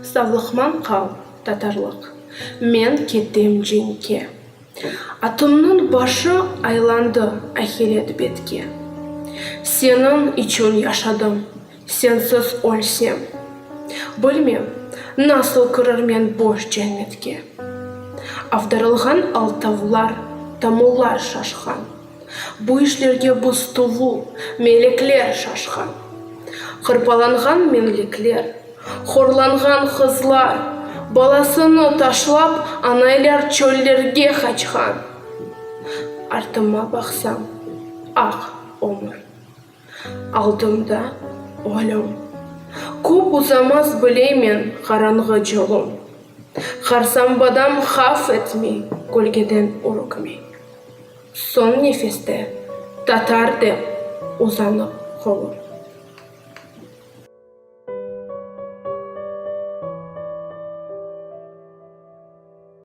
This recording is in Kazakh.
Савлықман қал, татарлық, мен кеттем женке. Атымның башы айланды әхирет бетке. Сенің üçün яшадым, сенсіз өлсем. Білмем, насыл кірермен бош жәннетке. Авдарылған алтавлар, тамулар шашқан. Бұл ішлерге бұстыву, мелеклер шашқан. Қырпаланған менліклер, хорланған қызлар, баласыны ташлап, анайлар чөллерге қачқан. Артыма бақсам, ақ өмір. Алдымда өлім. Көп ұзамас білеймен қараңғы жолым. Қарсамбадам хаф етмей, көлгеден ұрықмей. Сон нефесте татар деп ұзанып қолым.